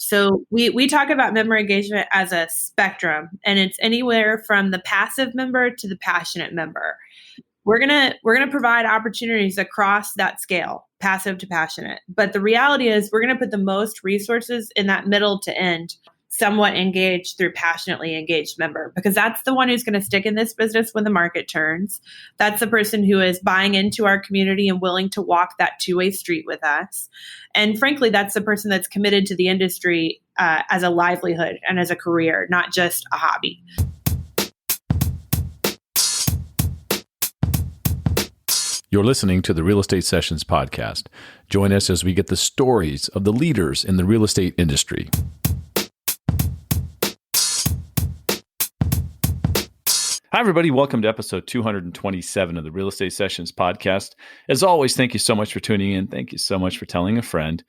So we talk about member engagement as a spectrum, and it's anywhere from the passive member to the passionate member. We're gonna provide opportunities across that scale, passive to passionate. But the reality is we're gonna put the most resources in that middle to end, somewhat engaged through passionately engaged member, because that's the one who's gonna stick in this business when the market turns. That's the person who is buying into our community and willing to walk that two-way street with us. And frankly, that's the person that's committed to the industry as a livelihood and as a career, not just a hobby. You're listening to the Real Estate Sessions podcast. Join us as we get the stories of the leaders in the real estate industry. Hi, everybody. Welcome to episode 227 of the Real Estate Sessions podcast. As always, thank you so much for tuning in. Thank you so much for telling a friend.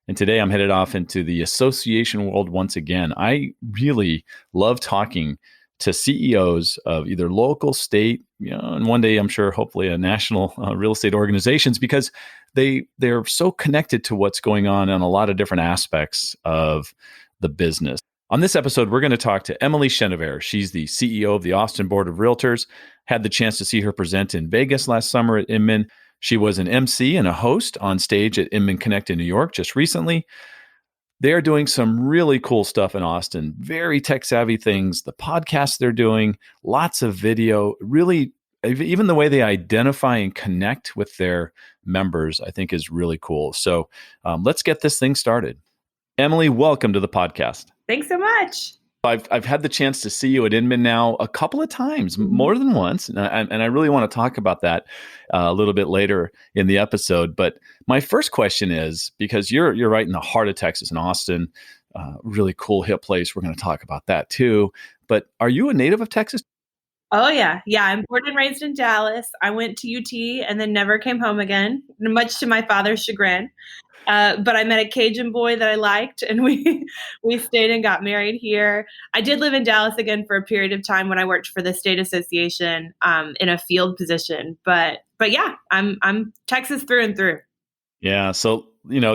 And today I'm headed off into the association world once again. I really love talking to CEOs of either local, state, and one day I'm sure hopefully a national real estate organizations, because they're so connected to what's going on a lot of different aspects of the business. On this episode, we're going to talk to Emily Chenevert. She's the CEO of the Austin Board of Realtors. Had the chance to see her present in Vegas last summer at Inman. She was an MC and a host on stage at Inman Connect in New York just recently. They are doing some really cool stuff in Austin, very tech-savvy things, the podcasts they're doing, lots of video, really, even the way they identify and connect with their members, I think is really cool. So let's get this thing started. Emily, welcome to the podcast. Thanks so much. I've had the chance to see you at Inman now a couple of times, more than once, and I really want to talk about that a little bit later in the episode. But my first question is, because you're right in the heart of Texas, in Austin, really cool, hip place. We're going to talk about that too. But are you a native of Texas? Oh, yeah. Yeah, I'm born and raised in Dallas. I went to UT and then never came home again, much to my father's chagrin. But I met a Cajun boy that I liked, and we stayed and got married here. I did live in Dallas again for a period of time when I worked for the state association in a field position. But yeah, I'm Texas through and through. Yeah. So,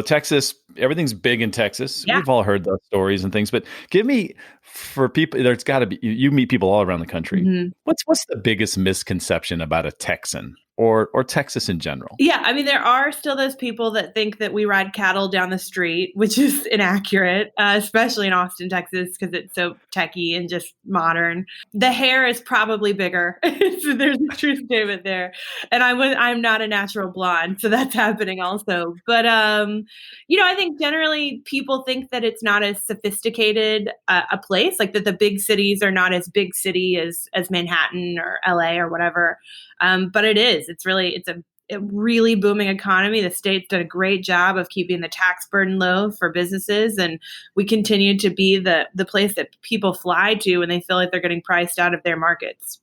Texas, everything's big in Texas. Yeah. We've all heard those stories and things, but give me, for people, there's got to be, you meet people all around the country. Mm-hmm. What's the biggest misconception about a Texan or Texas in general? Yeah. I mean, there are still those people that think that we ride cattle down the street, which is inaccurate, especially in Austin, Texas, because it's so techy and just modern. The hair is probably bigger. So there's a true statement there. And I'm not a natural blonde, so that's happening also. But, I think generally people think that it's not as sophisticated a place, like that the big cities are not as big city as Manhattan or LA or whatever. But it is. It's a really booming economy. The state's done a great job of keeping the tax burden low for businesses, and we continue to be the place that people fly to when they feel like they're getting priced out of their markets.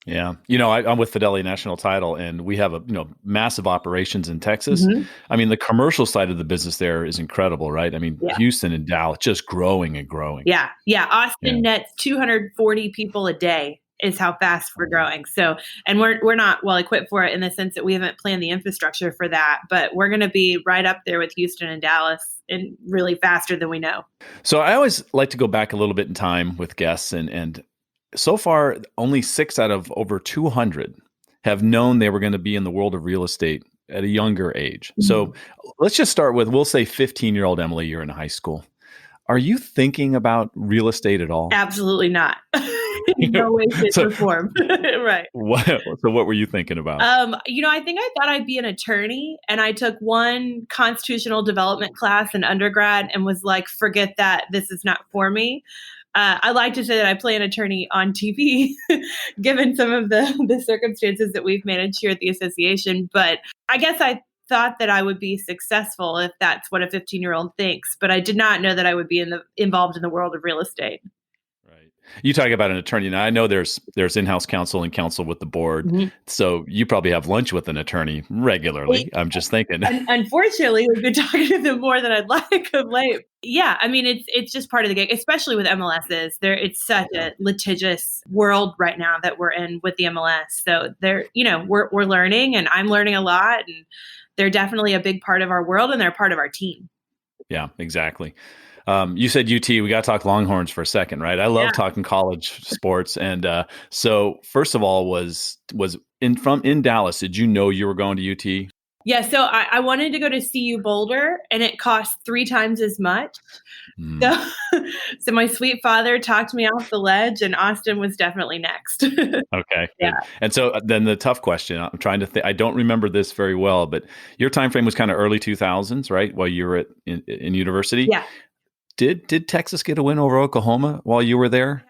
Yeah. I'm with Fidelity National Title, and we have massive operations in Texas. Mm-hmm. I mean, the commercial side of the business there is incredible, right? I mean, Houston and Dallas just growing and growing. Yeah. Yeah. Austin nets 240 people a day is how fast we're growing. So, and we're not well equipped for it in the sense that we haven't planned the infrastructure for that, but we're going to be right up there with Houston and Dallas and really faster than we know. So I always like to go back a little bit in time with guests, and so far only 6 out of over 200 have known they were going to be in the world of real estate at a younger age. Mm-hmm. So let's just start with, we'll say 15-year-old Emily, you're in high school. Are you thinking about real estate at all? Absolutely not. No way, shape, or form. Right. So what were you thinking about? I think I thought I'd be an attorney, and I took one constitutional development class in undergrad and was like, forget that. This is not for me. I like to say that I play an attorney on TV, given some of the circumstances that we've managed here at the association. But I guess I thought that I would be successful if that's what a 15-year-old thinks, but I did not know that I would be involved in the world of real estate. Right. You talk about an attorney. Now, I know there's in-house counsel and counsel with the board. Mm-hmm. So you probably have lunch with an attorney regularly. I'm just thinking. Unfortunately, we've been talking to them more than I'd like of late. Yeah, I mean, it's just part of the game, especially with MLSs. It's such a litigious world right now that we're in with the MLS. So we're learning, and I'm learning a lot, and they're definitely a big part of our world, and they're part of our team. Yeah, exactly. You said UT. We got to talk Longhorns for a second, right? I love talking college sports. And so, first of all, was in Dallas. Did you know you were going to UT? Yeah, so I wanted to go to CU Boulder, and it cost 3 times as much. So, so my sweet father talked me off the ledge, and Austin was definitely next. Okay, Yeah. good. And so then the tough question, I'm trying to think, I don't remember this very well, but your time frame was kind of early 2000s, right? While you were in university. Yeah. Did Texas get a win over Oklahoma while you were there?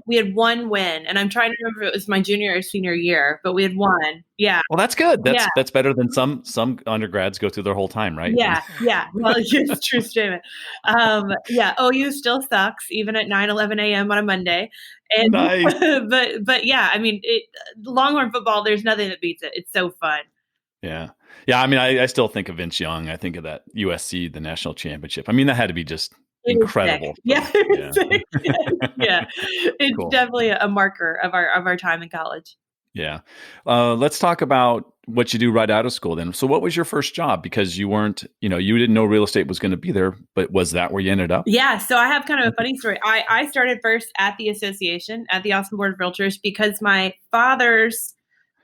We had one win, and I'm trying to remember if it was my junior or senior year, but we had one. Yeah. Well, that's good. That's better than some undergrads go through their whole time, right? Yeah. Well, it's true statement. OU still sucks, even at 9:11 a.m. on a Monday. And Nice. but yeah, I mean, Longhorn football, there's nothing that beats it. It's so fun. Yeah. I mean, I still think of Vince Young. I think of that USC, the national championship. I mean, that had to be just incredible. Yeah. Yeah. It's cool. Definitely a marker of our time in college. Yeah. Let's talk about what you do right out of school then. So what was your first job? Because you weren't, you didn't know real estate was going to be there, but was that where you ended up? Yeah. So I have kind of a funny story. I started first at the association, at the Austin Board of Realtors, because my father's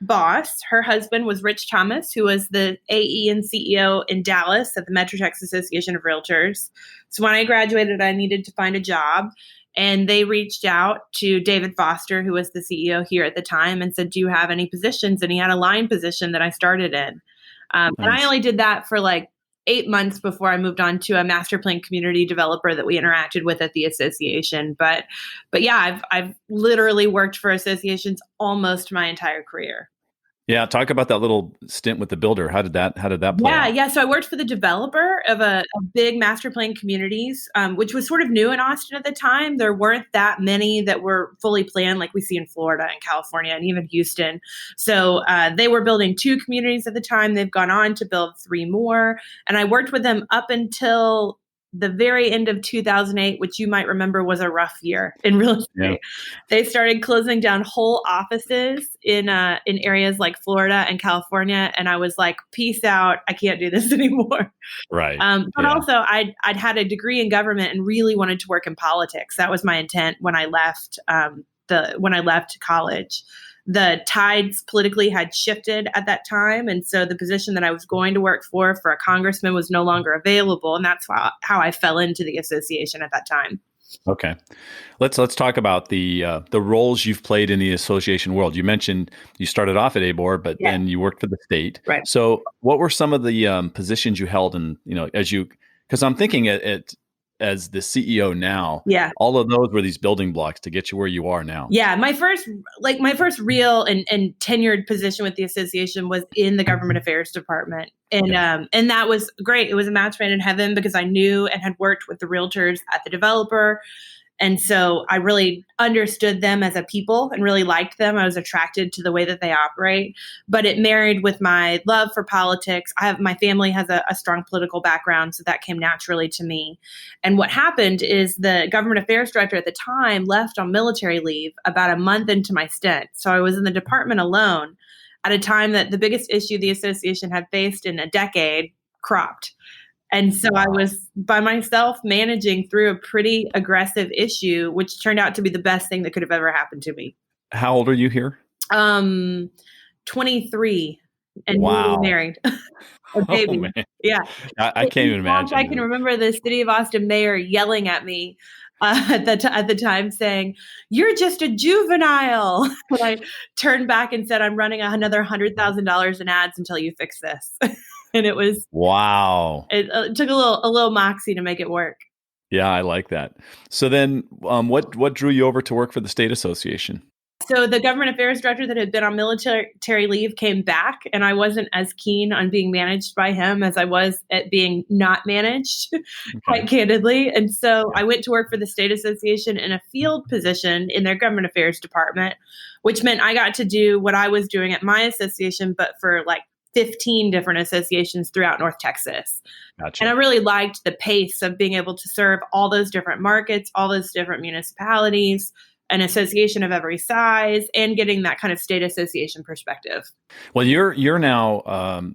boss, her husband, was Rich Thomas, who was the AE and CEO in Dallas at the Metro Texas Association of Realtors. So when I graduated, I needed to find a job. And they reached out to David Foster, who was the CEO here at the time, and said, "Do you have any positions?" And he had a line position that I started in. Nice. And I only did that for like 8 months before I moved on to a master plan community developer that we interacted with at the association. But yeah, I've literally worked for associations almost my entire career. Yeah, talk about that little stint with the builder. How did that play out? Yeah. So I worked for the developer of a big master plan communities, which was sort of new in Austin at the time. There weren't that many that were fully planned like we see in Florida and California and even Houston. So they were building 2 communities at the time. They've gone on to build 3 more. And I worked with them up until the very end of 2008, which you might remember was a rough year in real estate. Yeah. They started closing down whole offices in areas like Florida and California, and I was like, "Peace out! I can't do this anymore." Right. But also, I'd had a degree in government and really wanted to work in politics. That was my intent when I left college. The tides politically had shifted at that time. And so the position that I was going to work for a congressman was no longer available. And that's how I fell into the association at that time. Okay. Let's talk about the roles you've played in the association world. You mentioned you started off at ABoR, but then you worked for the state. Right. So what were some of the positions you held in, because I'm thinking as the CEO now, all of those were these building blocks to get you where you are now. Yeah. My first real and tenured position with the association was in the government affairs department. And that was great. It was a match made in heaven because I knew and had worked with the realtors at the developer. And so I really understood them as a people and really liked them. I was attracted to the way that they operate, but it married with my love for politics. My family has a strong political background, so that came naturally to me. And what happened is the government affairs director at the time left on military leave about a month into my stint. So I was in the department alone at a time that the biggest issue the association had faced in a decade cropped. And so I was by myself managing through a pretty aggressive issue, which turned out to be the best thing that could have ever happened to me. How old are you here? 23 and newly married. A baby. Oh, man. Yeah. I can't even imagine. I can remember the city of Austin mayor yelling at me at the time saying, "You're just a juvenile." And I turned back and said, "I'm running another $100,000 in ads until you fix this." And it was wow. It took a little moxie to make it work. Yeah, I like that. So then, what drew you over to work for the state association? So the government affairs director that had been on military leave came back, and I wasn't as keen on being managed by him as I was at being not managed, quite candidly. And so I went to work for the state association in a field position in their government affairs department, which meant I got to do what I was doing at my association, but for like 15 different associations throughout North Texas. Gotcha. And I really liked the pace of being able to serve all those different markets, all those different municipalities, an association of every size, and getting that kind of state association perspective. Well, you're now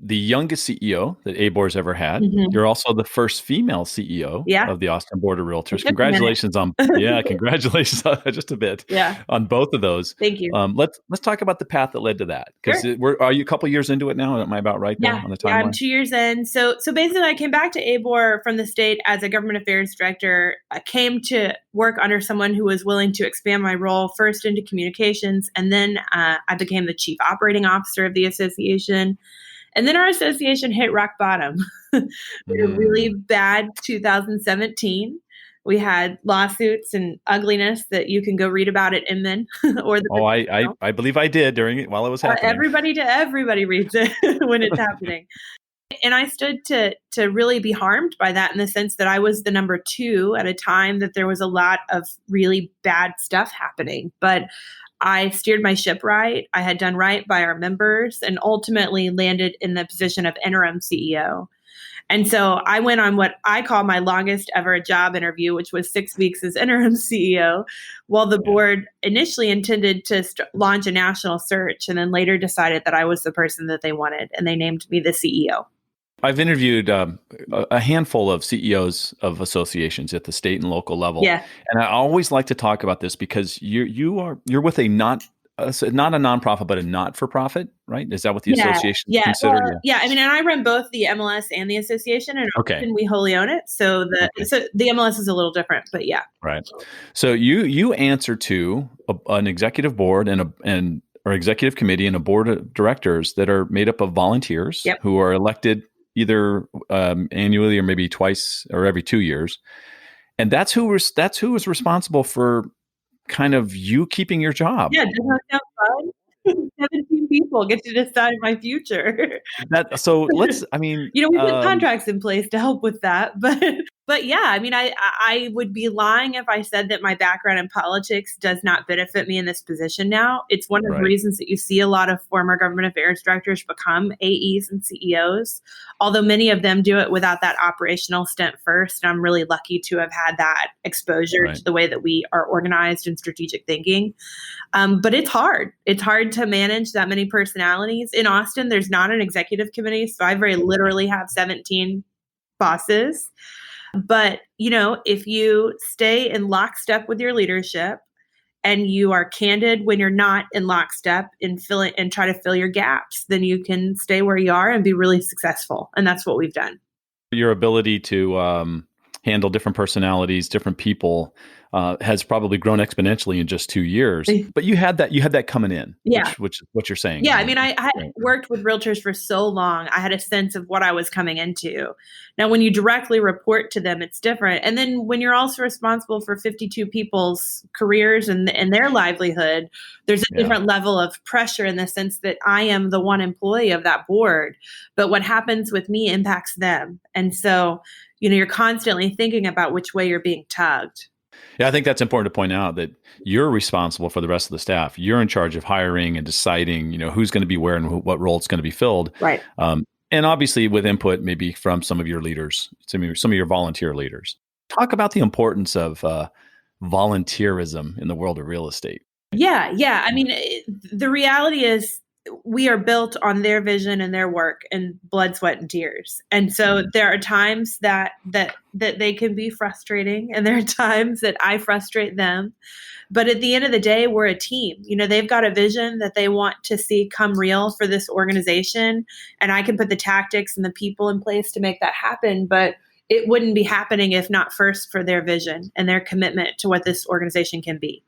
the youngest CEO that ABoR's ever had. Mhm. You're also the first female CEO Yeah. of the Austin Board of Realtors. It took a minute. Congratulations congratulations just a bit Yeah. on both of those. Thank you. Let's talk about the path that led to that. Because Sure. are you a couple years into it now? Am I about right there on the timeline? I'm 2 years in. So basically, I came back to ABoR from the state as a government affairs director. I came to work under someone who was willing to expand my role first into communications, and then I became the chief operating officer of the association. And then our association hit rock bottom. We had a really bad 2017. We had lawsuits and ugliness that you can go read about at Inman or the. I believe I did while it was happening. Everybody reads it when it's happening. And I stood to really be harmed by that in the sense that I was the number 2 at a time that there was a lot of really bad stuff happening. But I steered my ship right. I had done right by our members and ultimately landed in the position of interim CEO. And so I went on what I call my longest ever job interview, which was 6 weeks as interim CEO, while the board initially intended to launch a national search and then later decided that I was the person that they wanted, and they named me the CEO. I've interviewed a handful of CEOs of associations at the state and local level. Yeah. And I always like to talk about this because you're with a not a nonprofit, but a not-for-profit, right? Is that what the association consider? I mean, and I run both the MLS and the association, and often we wholly own it. So the MLS is a little different, but yeah. Right. So you answer to an executive board or executive committee and a board of directors that are made up of volunteers who are elected either annually or maybe twice or every 2 years. And that's who is responsible for kind of you keeping your job. Yeah, doesn't that sound fun? 17 people get to decide my future. We put contracts in place to help with that, but yeah, I mean, I would be lying if I said that my background in politics does not benefit me in this position now. It's one of the reasons that you see a lot of former government affairs directors become AEs and CEOs, although many of them do it without that operational stint first. And I'm really lucky to have had that exposure to the way that we are organized in strategic thinking. But it's hard. It's hard to manage that many personalities. In Austin, there's not an executive committee, so I very literally have 17 bosses. But, if you stay in lockstep with your leadership and you are candid when you're not in lockstep and try to fill your gaps, then you can stay where you are and be really successful. And that's what we've done. Your ability to handle different personalities, different people has probably grown exponentially in just 2 years. But you had that coming in, which is what you're saying. Yeah, I mean, I had worked with realtors for so long. I had a sense of what I was coming into. Now, when you directly report to them, it's different. And then when you're also responsible for 52 people's careers and their livelihood, there's a different level of pressure in the sense that I am the one employee of that board. But what happens with me impacts them. And so, you're constantly thinking about which way you're being tugged. Yeah, I think that's important to point out that you're responsible for the rest of the staff. You're in charge of hiring and deciding, who's going to be where and what role it's going to be filled. Right. And obviously with input maybe from some of your leaders, some of your volunteer leaders. Talk about the importance of volunteerism in the world of real estate. Yeah. I mean, the reality is we are built on their vision and their work and blood, sweat, and tears. And so there are times that they can be frustrating, and there are times that I frustrate them. But at the end of the day, we're a team. They've got a vision that they want to see come real for this organization, and I can put the tactics and the people in place to make that happen. But it wouldn't be happening if not first for their vision and their commitment to what this organization can be.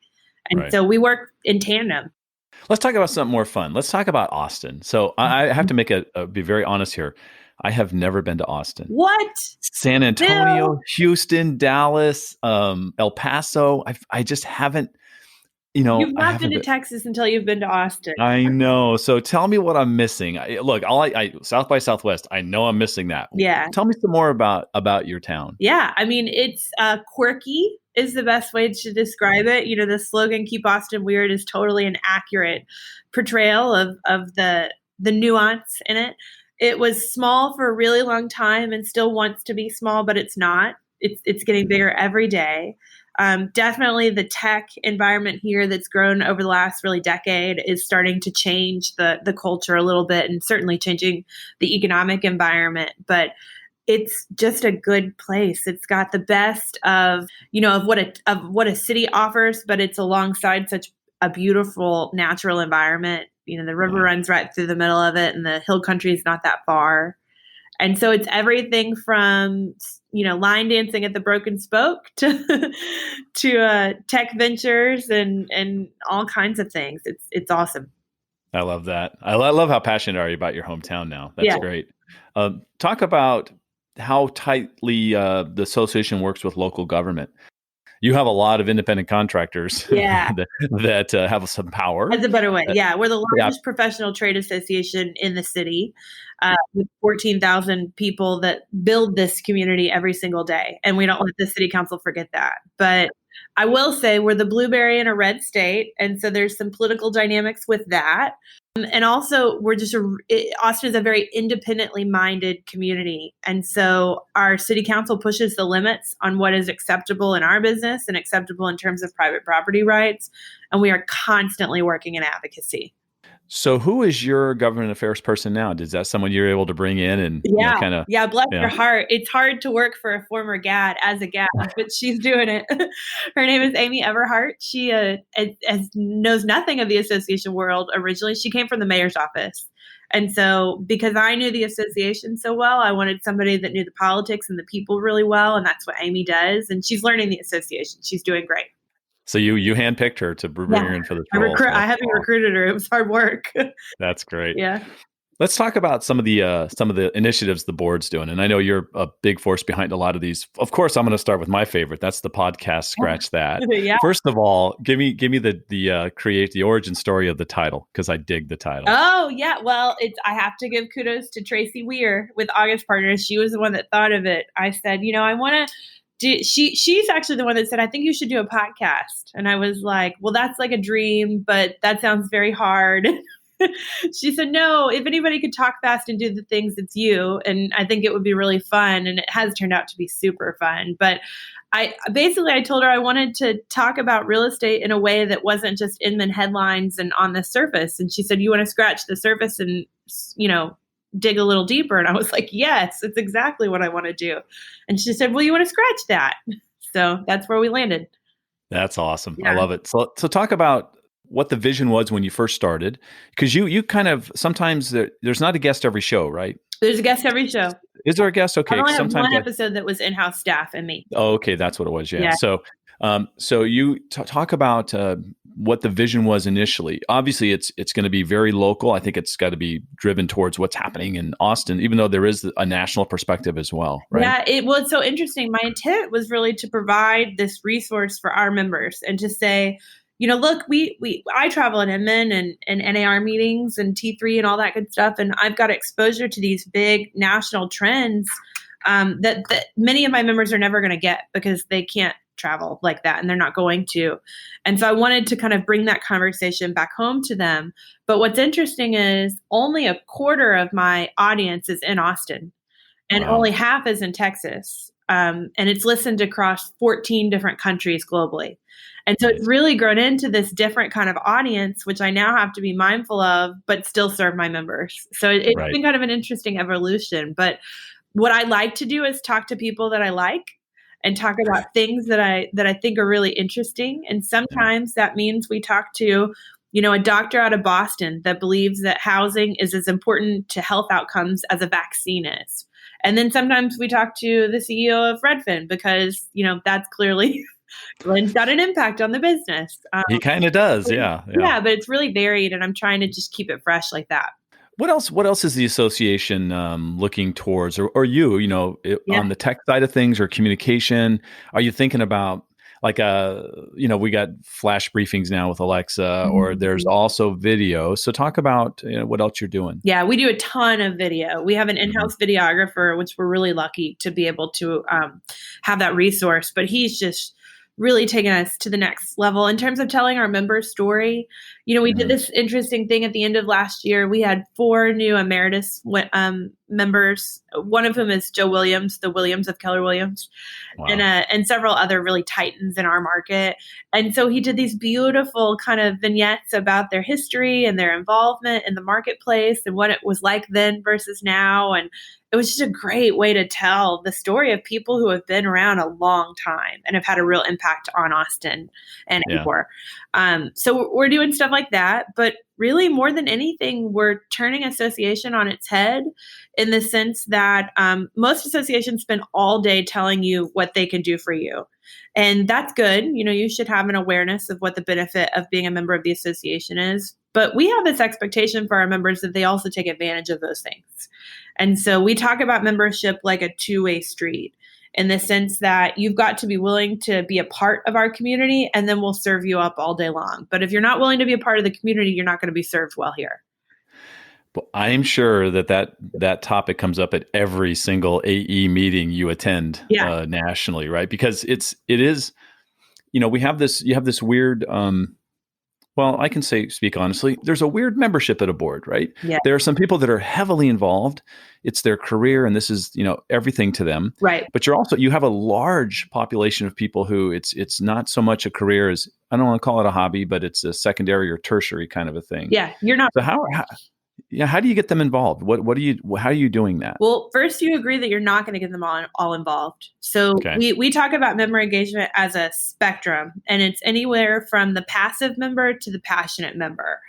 And so we work in tandem. Let's talk about something more fun. Let's talk about Austin. So I have to be very honest here. I have never been to Austin. What? San Antonio, Houston, Dallas, El Paso. I just haven't, You've not been to Texas until you've been to Austin. I know. So tell me what I'm missing. Look, South by Southwest, I know I'm missing that. Yeah. Tell me some more about your town. Yeah. I mean, it's quirky is the best way to describe it. The slogan, Keep Austin Weird, is totally an accurate portrayal of the nuance in it. It was small for a really long time and still wants to be small, but it's not. It's getting bigger every day. Definitely the tech environment here that's grown over the last really decade is starting to change the culture a little bit, and certainly changing the economic environment. But it's just a good place. It's got the best of what a city offers, but it's alongside such a beautiful natural environment. The river runs right through the middle of it, and the hill country is not that far. And so it's everything from line dancing at the Broken Spoke to tech ventures and all kinds of things. It's awesome. I love that. I love how passionate are you about your hometown now. That's great. Talk about how tightly the association works with local government. You have a lot of independent contractors that have some power. That's a better way. Yeah, we're the largest professional trade association in the city, with 14,000 people that build this community every single day. And we don't let the city council forget that. But I will say we're the blueberry in a red state. And so there's some political dynamics with that. And also, Austin is a very independently minded community. And so our city council pushes the limits on what is acceptable in our business and acceptable in terms of private property rights. And we are constantly working in advocacy. So who is your government affairs person now? Is that someone you're able to bring in and bless her heart. It's hard to work for a former GAD as a GAD, but she's doing it. Her name is Amy Everhart. She knows nothing of the association world originally. She came from the mayor's office. And so because I knew the association so well, I wanted somebody that knew the politics and the people really well. And that's what Amy does. And she's learning the association. She's doing great. So you handpicked her to bring her in for this role. I haven't recruited her. It was hard work. That's great. Yeah. Let's talk about some of the initiatives the board's doing. And I know you're a big force behind a lot of these. Of course, I'm going to start with my favorite. That's the podcast. Scratch that. Yeah. First of all, give me the origin story of the title, because I dig the title. Oh yeah. Well, I have to give kudos to Tracy Weir with August Partners. She was the one that thought of it. I said, I want to. She's actually the one that said, I think you should do a podcast. And I was like, well, that's like a dream, but that sounds very hard. She said, no, if anybody could talk fast and do the things, it's you. And I think it would be really fun. And it has turned out to be super fun. But I told her I wanted to talk about real estate in a way that wasn't just in the headlines and on the surface. And she said, you want to scratch the surface and, dig a little deeper. And I was like, yes, it's exactly what I want to do. And she said, well, you want to scratch that. So that's where we landed. That's awesome. Yeah. I love it. So talk about what the vision was when you first started, because you kind of, sometimes there's not a guest every show, right? There's a guest every show. Is there a guest? Okay. I only have one episode that was in-house staff and me. Oh, okay. That's what it was. Yeah. So you talk about what the vision was initially. Obviously, it's going to be very local. I think it's got to be driven towards what's happening in Austin, even though there is a national perspective as well, right? Yeah, it's so interesting. My intent was really to provide this resource for our members and to say, look, I travel in Inman and NAR meetings and T3 and all that good stuff, and I've got exposure to these big national trends that many of my members are never going to get because they can't travel like that and they're not going to. And so I wanted to kind of bring that conversation back home to them. But what's interesting is only a quarter of my audience is in Austin and only half is in Texas. And it's listened across 14 different countries globally. And so it's really grown into this different kind of audience, which I now have to be mindful of, but still serve my members. So it's been kind of an interesting evolution. But what I like to do is talk to people that I like and talk about things that I think are really interesting. And sometimes that means we talk to, a doctor out of Boston that believes that housing is as important to health outcomes as a vaccine is. And then sometimes we talk to the CEO of Redfin because, that's clearly Glenn's got an impact on the business. He kind of does. Yeah. But it's really varied and I'm trying to just keep it fresh like that. What else is the association looking towards, or you, on the tech side of things or communication? Are you thinking about we got flash briefings now with Alexa, or there's also video. So talk about what else you're doing. Yeah, we do a ton of video. We have an in-house videographer, which we're really lucky to be able to have that resource. But he's just really taken us to the next level in terms of telling our members' story. We did this interesting thing at the end of last year. We had 4 new emeritus members. One of whom is Joe Williams, the Williams of Keller Williams. Wow. And several other really titans in our market. And so he did these beautiful kind of vignettes about their history and their involvement in the marketplace and what it was like then versus now. And it was just a great way to tell the story of people who have been around a long time and have had a real impact on Austin and ABoR. So we're doing stuff like that, but really more than anything, we're turning association on its head in the sense that most associations spend all day telling you what they can do for you. And that's good. You should have an awareness of what the benefit of being a member of the association is. But we have this expectation for our members that they also take advantage of those things. And so we talk about membership like a two-way street in the sense that you've got to be willing to be a part of our community, and then we'll serve you up all day long. But if you're not willing to be a part of the community, you're not going to be served well here. Well, I'm sure that topic comes up at every single AE meeting you attend nationally, right? Because it is, you have this weird, well, I can speak honestly, there's a weird membership at a board, right? Yeah. There are some people that are heavily involved. It's their career and this is, everything to them. Right. But you have a large population of people who it's not so much a career as, I don't want to call it a hobby, but it's a secondary or tertiary kind of a thing. Yeah. You're not. So how do you get them involved? How are you doing that? Well, first you agree that you're not going to get them all involved. So we talk about member engagement as a spectrum, and it's anywhere from the passive member to the passionate member.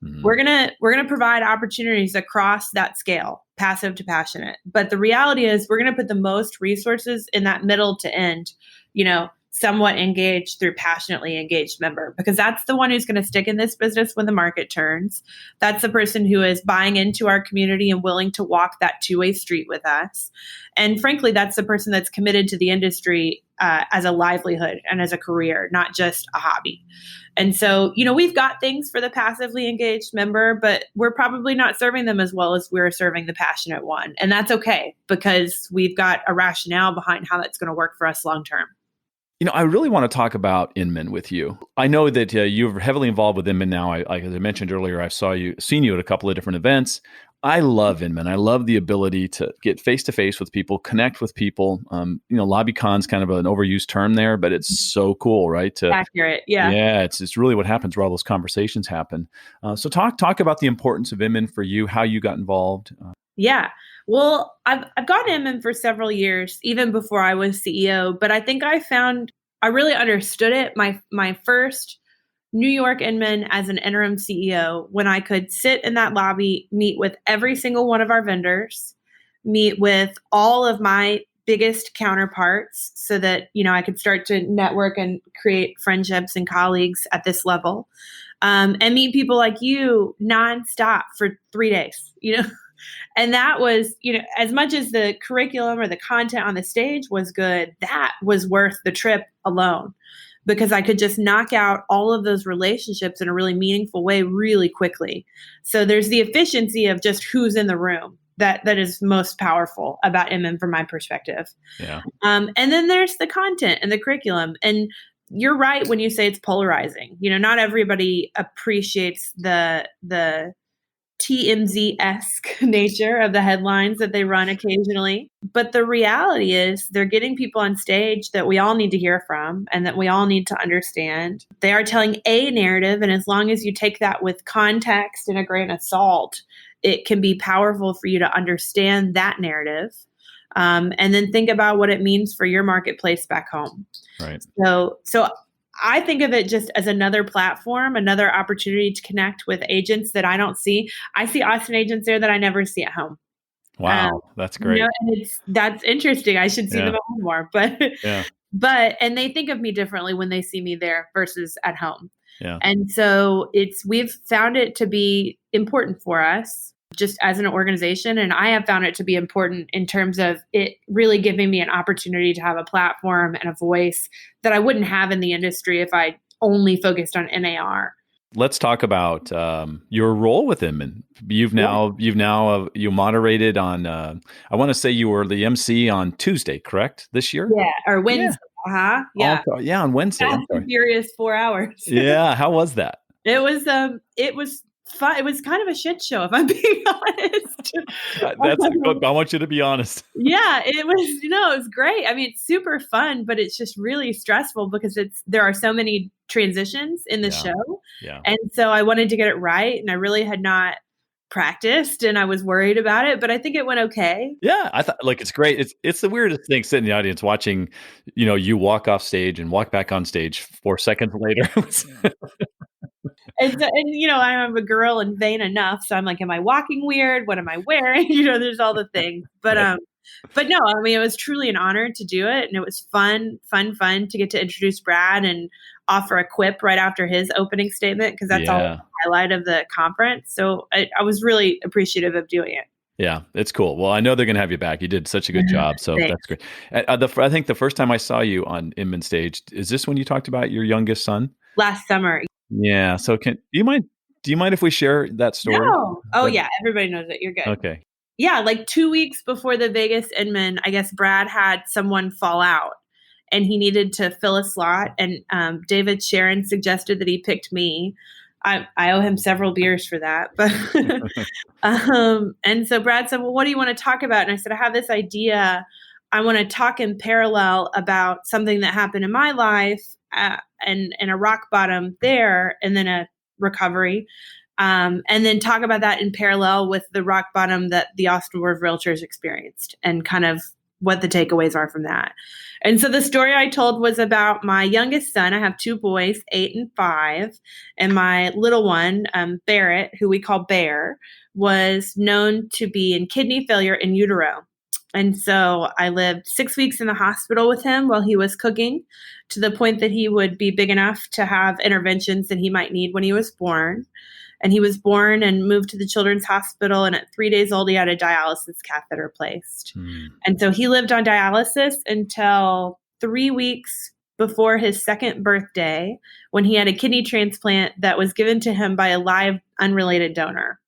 Mm-hmm. We're going to provide opportunities across that scale, passive to passionate. But the reality is we're going to put the most resources in that middle to end, somewhat engaged through passionately engaged member, because that's the one who's going to stick in this business when the market turns. That's the person who is buying into our community and willing to walk that two-way street with us. And frankly, that's the person that's committed to the industry as a livelihood and as a career, not just a hobby. And so, we've got things for the passively engaged member, but we're probably not serving them as well as we're serving the passionate one. And that's okay, because we've got a rationale behind how that's going to work for us long term. I really want to talk about Inman with you. I know that you're heavily involved with Inman now. As I mentioned earlier, I've seen you at a couple of different events. I love Inman. I love the ability to get face-to-face with people, connect with people. LobbyCon's kind of an overused term there, but it's so cool, right? Accurate, yeah. Yeah, it's really what happens where all those conversations happen. So talk about the importance of Inman for you, how you got involved. Yeah. Well, I've gone Inman for several years, even before I was CEO, but I think I really understood it. My first New York Inman as an interim CEO, when I could sit in that lobby, meet with every single one of our vendors, meet with all of my biggest counterparts so that, I could start to network and create friendships and colleagues at this level, and meet people like you nonstop for 3 days, And that was, as much as the curriculum or the content on the stage was good, that was worth the trip alone, because I could just knock out all of those relationships in a really meaningful way really quickly. So there's the efficiency of just who's in the room that is most powerful about Inman from my perspective. Yeah. And then there's the content and the curriculum. And you're right when you say it's polarizing. Not everybody appreciates the TMZ-esque nature of the headlines that they run occasionally. But the reality is they're getting people on stage that we all need to hear from and that we all need to understand. They are telling a narrative, and as long as you take that with context and a grain of salt, it can be powerful for you to understand that narrative. And then think about what it means for your marketplace back home. Right. So I think of it just as another platform, another opportunity to connect with agents that I don't see. I see Austin agents there that I never see at home. Wow, that's great. And that's interesting. I should see them at home more, and they think of me differently when they see me there versus at home. Yeah. And so we've found it to be important for us just as an organization. And I have found it to be important in terms of it really giving me an opportunity to have a platform and a voice that I wouldn't have in the industry if I only focused on NAR. Let's talk about your role with Inman. You moderated on. I want to say you were the MC on Tuesday, correct? This year? Yeah, or Wednesday. Yeah. Yeah, on Wednesday. Fast I'm and sorry. Furious 4 hours. Yeah, how was that? It was fun. It was kind of a shit show, if I'm being honest. That's I want you to be honest. Yeah, it was, it was great. I mean, it's super fun, but it's just really stressful because there are so many transitions in the show. Yeah. And so I wanted to get it right, and I really had not practiced, and I was worried about it, but I think it went okay. Yeah, I thought it's great. It's the weirdest thing sitting in the audience watching, you walk off stage and walk back on stage 4 seconds later. And I'm a girl and vain enough, so I'm like, am I walking weird? What am I wearing? There's all the things. But no, I mean, it was truly an honor to do it, and it was fun to get to introduce Brad and offer a quip right after his opening statement, because that's all the highlight of the conference. So I was really appreciative of doing it. Yeah, it's cool. Well, I know they're going to have you back. You did such a good job, so Thanks. that's great. I think the first time I saw you on Inman stage, is this when you talked about your youngest son? Last summer. Yeah. So do you mind if we share that story? No. Oh, yeah. Everybody knows it. You're good. Okay. Yeah. Like 2 weeks before the Vegas Inman, I guess Brad had someone fall out and he needed to fill a slot. And David Sharon suggested that he picked me. I owe him several beers for that. But and so Brad said, well, what do you want to talk about? And I said, I have this idea. I want to talk in parallel about something that happened in my life and a rock bottom there, and then a recovery. And then talk about that in parallel with the rock bottom that the Austin Board of Realtors experienced, and kind of what the takeaways are from that. And so the story I told was about my youngest son. I have 2 boys, 8 and 5. And my little one, Barrett, who we call Bear, was known to be in kidney failure in utero. And so I lived 6 weeks in the hospital with him while he was cooking, to the point that he would be big enough to have interventions that he might need when he was born. And he was born and moved to the Children's Hospital. And at 3 days old, he had a dialysis catheter placed. And so he lived on dialysis until 3 weeks before his 2nd birthday, when he had a kidney transplant that was given to him by a live, unrelated donor.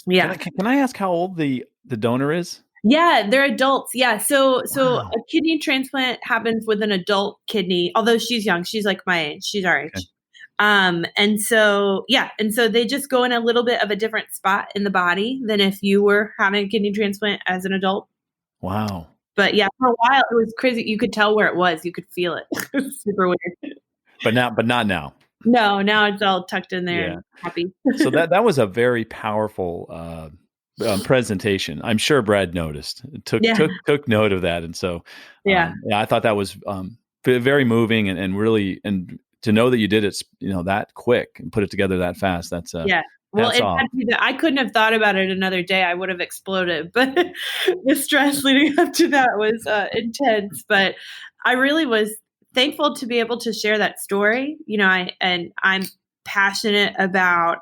Yeah. Can I ask how old the donor is? Yeah, they're adults. Yeah. So Wow. a kidney transplant happens with an adult kidney, although she's young. She's like my age. She's our age. Okay. And so they just go in a little bit of a different spot in the body than if you were having a kidney transplant as an adult. Wow. But yeah, for a while it was crazy. You could tell where it was. You could feel it. It was super weird. But not now. No, now it's all tucked in there and happy. So that was a very powerful presentation. I'm sure Brad noticed, took note of that. And so, I thought that was very moving and really, and to know that you did it, that quick and put it together that fast. That's well, I couldn't have thought about it another day. I would have exploded, but the stress leading up to that was intense. But I really was thankful to be able to share that story. I'm passionate about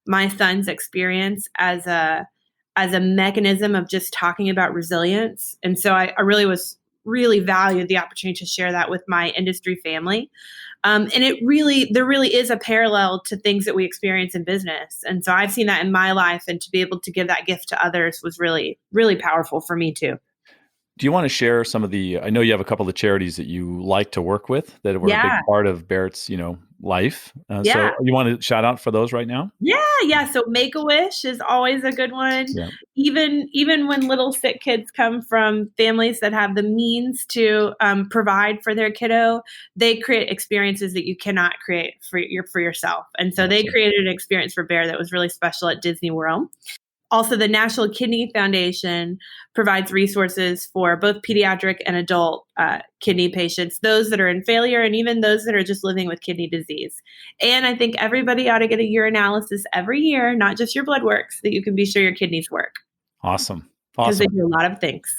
my son's experience as a mechanism of just talking about resilience. And so I really valued the opportunity to share that with my industry family. And there really is a parallel to things that we experience in business. And so I've seen that in my life, and to be able to give that gift to others was really, really powerful for me too. Do you want to share some of I know you have a couple of charities that you like to work with that were a big part of Barrett's, life. So you want to shout out for those right now? Yeah. So Make-A-Wish is always a good one. Yeah. Even when little sick kids come from families that have the means to provide for their kiddo, they create experiences that you cannot create for yourself. And so they created an experience for Bear that was really special at Disney World. Also, the National Kidney Foundation provides resources for both pediatric and adult kidney patients, those that are in failure and even those that are just living with kidney disease. And I think everybody ought to get a urinalysis every year, not just your blood work, so that you can be sure your kidneys work. Awesome. Because they do a lot of things.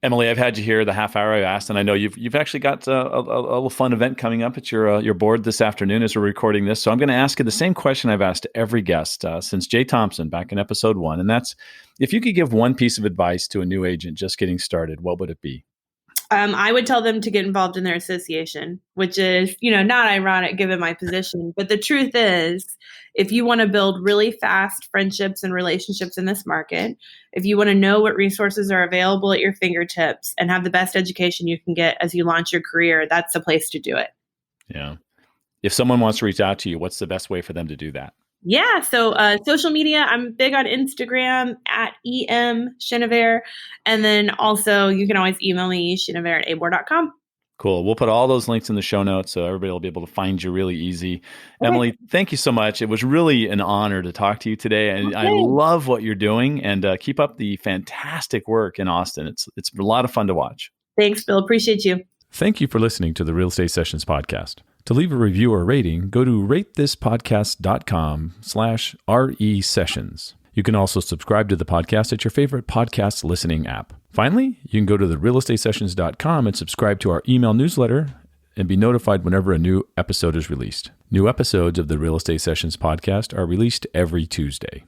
Emily, I've had you here the half hour I asked, and I know you've actually got a little fun event coming up at your board this afternoon as we're recording this. So I'm going to ask you the same question I've asked every guest since Jay Thompson back in episode 1, and that's, if you could give one piece of advice to a new agent just getting started, what would it be? I would tell them to get involved in their association, which is, not ironic given my position. But the truth is, if you want to build really fast friendships and relationships in this market, if you want to know what resources are available at your fingertips and have the best education you can get as you launch your career, that's the place to do it. Yeah. If someone wants to reach out to you, what's the best way for them to do that? Yeah. So social media, I'm big on Instagram at Chenevert. And then also you can always email me, chenevert@abor.com. Cool. We'll put all those links in the show notes so everybody will be able to find you really easy. Okay. Emily, thank you so much. It was really an honor to talk to you today. And I love what you're doing, and keep up the fantastic work in Austin. It's a lot of fun to watch. Thanks, Bill. Appreciate you. Thank you for listening to the Real Estate Sessions podcast. To leave a review or rating, go to ratethispodcast.com/RE sessions. You can also subscribe to the podcast at your favorite podcast listening app. Finally, you can go to therealestatesessions.com and subscribe to our email newsletter and be notified whenever a new episode is released. New episodes of the Real Estate Sessions podcast are released every Tuesday.